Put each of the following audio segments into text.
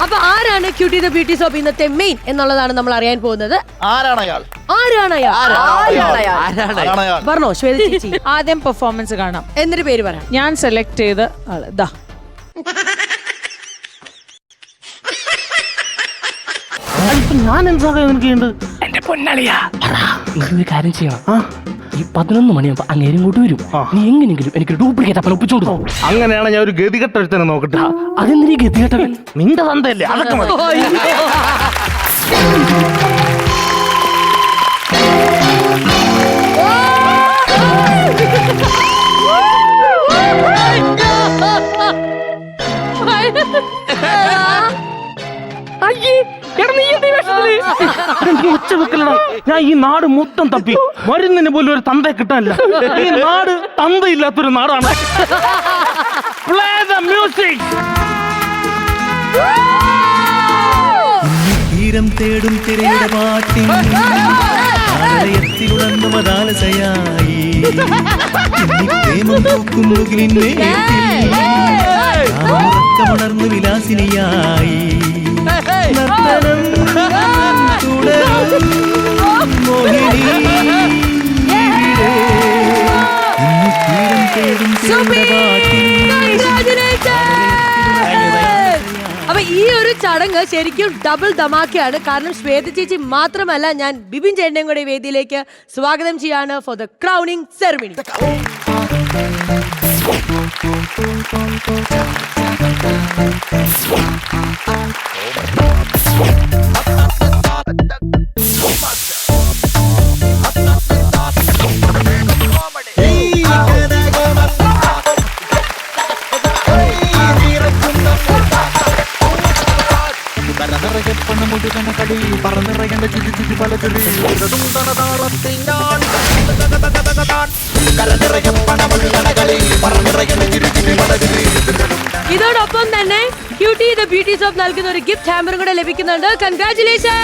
അപ്പൊ ആരാണ് cutie the beauty soap ഇന്നത്തെ മെയിൻ എന്നുള്ളതാണ് നമ്മൾ അറിയാൻ പോകുന്നത്. പറഞ്ഞോ ശ്വേത ചേച്ചി. ആദ്യം പെർഫോമൻസ് കാണാം, എന്നിട്ട് പേര് പറയാം. ഞാൻ സെലക്ട് ചെയ്ത ആള് ദാ. ഞാൻ എന്താ നിനക്കുണ്ട് എന്റെ പൊന്നളിയാ, ഒരു കാര്യം ചെയ്യണം. ഈ 11 മണിയാകുമ്പോ അങ്ങേരും ഇങ്ങോട്ട് വരും. നീ എങ്ങനെയെങ്കിലും എനിക്കൊരു ഡ്യൂപ്ലിക്കേറ്റ് അപ്പം ഒപ്പിച്ചോണ്ട് പോകും. അങ്ങനെയാണ് ഞാൻ ഒരു ഗതികെട്ട ഒരുത്തനെ നോക്കട്ടെ. അതെന്തിനീ ഗതികെട്ടവൻ? നിന്റെ തന്തയല്ലേ, അതൊക്കെ മതി. ഒച്ച വെക്കലടാ, ഞാൻ ഈ നാട് മൊത്തം തപ്പി മരുന്നിന് പോലും ഒരു തന്തയെ കിട്ടാനില്ല. ഈ നാട് തന്തയില്ലാത്തൊരു നാടാണ്. Play the music. തീരം തേടും തിരയുടെ പാട്ടിൽ ആലയത്തിലുണർന്നു മതാലസയായി പ്രേമം പൂക്കും മുകിലിന്റെ ഉറക്കമുണർന്നു വിലാസിനിയായി നർത്തനം തുടരും മോഹിനി തീരം തേടും തിരയുടെ പാട്ടിൽ. അപ്പൊ ഈ ഒരു ചടങ്ങ് ശരിക്കും ഡബിൾ ധമാക്കയാണ്. കാരണം ശ്വേത ചേച്ചി മാത്രമല്ല, ഞാൻ ബിബിൻ ചേട്ടനെയും കൂടെ വേദിയിലേക്ക് സ്വാഗതം ചെയ്യാണ് ഫോർ ദ ക്രൗണിംഗ് സെറമണി. ഇതോടൊപ്പം തന്നെ ക്യൂട്ടി ദ ബ്യൂട്ടി സോപ്പ് നൽകുന്ന ഒരു ഗിഫ്റ്റ് ഹാമ്പറും കൂടെ ലഭിക്കുന്നുണ്ട്. Congratulations.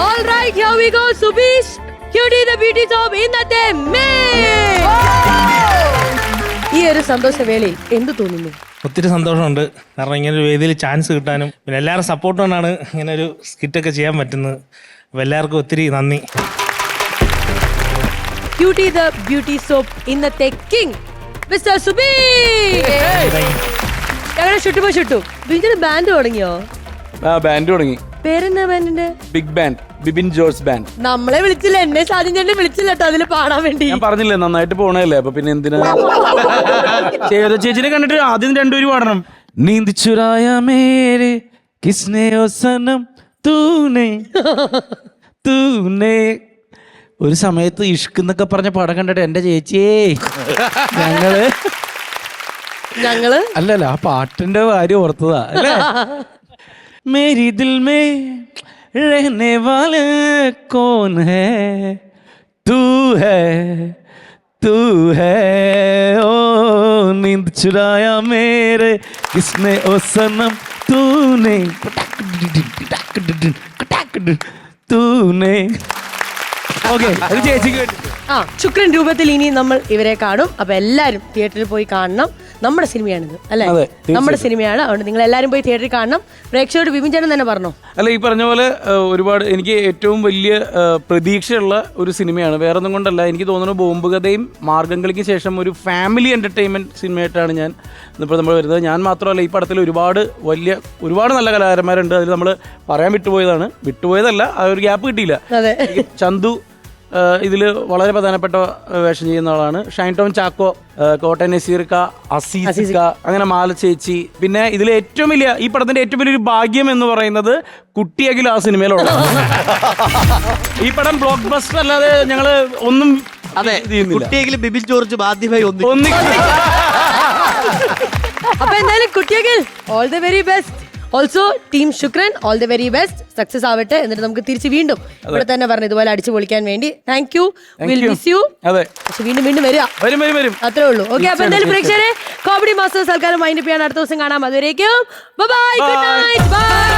All right, here we go. Subeesh, cutie the beauty soap ഇന്നത്തെ മെയിൻ. ഈ ഒരു സന്തോഷവേളയിൽ എന്ത് തോന്നുന്നു? ഒത്തിരി സന്തോഷമുണ്ട്. കാരണം ഇങ്ങനെ ഒരു വേദിയിൽ ചാൻസ് കിട്ടാനും പിന്നെ എല്ലാവരും സപ്പോർട്ട് കൊണ്ടാണ് ഇങ്ങനെ ഒരു സ്കിറ്റൊക്കെ ചെയ്യാൻ പറ്റുന്നത്. അപ്പോൾ എല്ലാവർക്കും ഒത്തിരി നന്ദി. ക്യൂട്ടി ദ ബ്യൂട്ടി സോപ്പ് ഇന്നത്തെ കിങ് മിസ്റ്റർ സുബീഷ്. ഞങ്ങളുടെ ഷുട്ടുപോ ഷുട്ടു ബിഞ്ചിന് ബാൻഡ് തുടങ്ങിയോ? ബാൻഡ് തുടങ്ങി. പേരെന്നാ ബാൻഡിന്റെ? Big band, Bibin George band. നമ്മളെ വിളിച്ചില്ല, എന്നെ സാധ്യം ചേട്ടനെ വിളിച്ചില്ല കേട്ടോ അതില് പാടാൻ വേണ്ടി. ഞാൻ പറഞ്ഞില്ലേ നന്നായിട്ട് പോണല്ലേ, അപ്പൊ പിന്നെ എന്തിനാ? ചേച്ചിനെ കണ്ടിട്ട് ആദ്യം രണ്ടുപേരും പാടണം. നീന്ത് ചുരായ മേരെ കിസ്നെ ഓ സനം തൂനെ തൂനെ. ഒരു സമയത്ത് ഇഷ്ക് എന്നൊക്കെ പറഞ്ഞ പടം കണ്ടിട്ട് എന്റെ ചേച്ചിയേ ഞങ്ങള് അല്ലല്ല ആ പാട്ടിന്റെ കാര്യം ഓർത്തതാ അല്ലേ. മേരി ദിൽ മേ रहने वाले कौन है तू है ओ नींद चुराया मेरे किसने ओ सनम तूने ഓക്കെ അത് ചേച്ചിക്ക് വേണ്ടി. ശുക്രൻ രൂപത്തിൽ ഇനി നമ്മൾ ഇവരെ കാണും. അപ്പൊ എല്ലാരും തിയേറ്ററിൽ പോയി കാണണം. നമ്മുടെ സിനിമയാണിത് അല്ലെ, നമ്മുടെ സിനിമയാണ്. അതുകൊണ്ട് നിങ്ങൾ എല്ലാരും പോയി തിയേറ്ററിൽ കാണണം. പ്രേക്ഷകരോട് ബിബിൻ ചേട്ടൻ തന്നെ പറഞ്ഞോ. അല്ല, ഈ പറഞ്ഞ പോലെ ഒരുപാട് എനിക്ക് ഏറ്റവും വലിയ പ്രതീക്ഷയുള്ള ഒരു സിനിമയാണ്. വേറെ ഒന്നും കൊണ്ടല്ല, എനിക്ക് തോന്നുന്നു ബോംബ് കഥയും മാർഗംകളിക്ക് ശേഷം ഒരു ഫാമിലി എന്റർടൈൻമെന്റ് സിനിമയായിട്ടാണ് ഞാൻ ഇപ്പോൾ നമ്മൾ വരുന്നത്. ഞാൻ മാത്രമല്ല, ഈ പടത്തിൽ ഒരുപാട് നല്ല കലാകാരന്മാരുണ്ട്. അതിൽ നമ്മൾ പറയാൻ വിട്ടുപോയതല്ല, ആ ഒരു ഗ്യാപ്പ് കിട്ടിയില്ല. ചന്തു ഇതിൽ വളരെ പ്രധാനപ്പെട്ട വേഷം ചെയ്യുന്ന ആളാണ്. ഷൈൻ ടോം ചാക്കോ, കോട്ടയം നസീർക്ക, അസീസിക്ക, അങ്ങനെ മാല ചേച്ചി. പിന്നെ ഇതിൽ ഏറ്റവും വലിയ, ഈ പടത്തിന്റെ ഏറ്റവും വലിയൊരു ഭാഗ്യം എന്ന് പറയുന്നത് കുട്ടിയെങ്കിലും ആ സിനിമയിലുള്ള ഈ പടം ബ്ലോക്ക് ബസ്റ്റർ അല്ലാതെ ഞങ്ങള് ഒന്നും കുട്ടിയെങ്കിലും ബിബിൻ ജോർജ് ബാധ്യമായി അപ്പൊ എന്തായാലും കുട്ടിയെങ്കിൽ all the very best. Also team Shukran all the very best. Success ആവട്ടെ. എന്നിട്ട് നമുക്ക് തിരിച്ച് വീണ്ടും ഇവിടെ തന്നെ പറഞ്ഞു ഇതുപോലെ അടിച്ചു പൊളിക്കാൻ വേണ്ടി. Thank you, will miss you. പക്ഷെ വീണ്ടും വരും, അത്രേ ഉള്ളൂ. ഓക്കെ, അപ്പൊ എന്തായാലും പ്രേക്ഷകരെ കോമഡി മാസ്റ്റേഴ്സ് തൽക്കാലം മൈൻഡ് അപ്പ് ചെയ്യാൻ അടുത്ത ദിവസം കാണാം. അതുവരേക്കും ബൈ, ഗുഡ് നൈറ്റ്, ബൈ.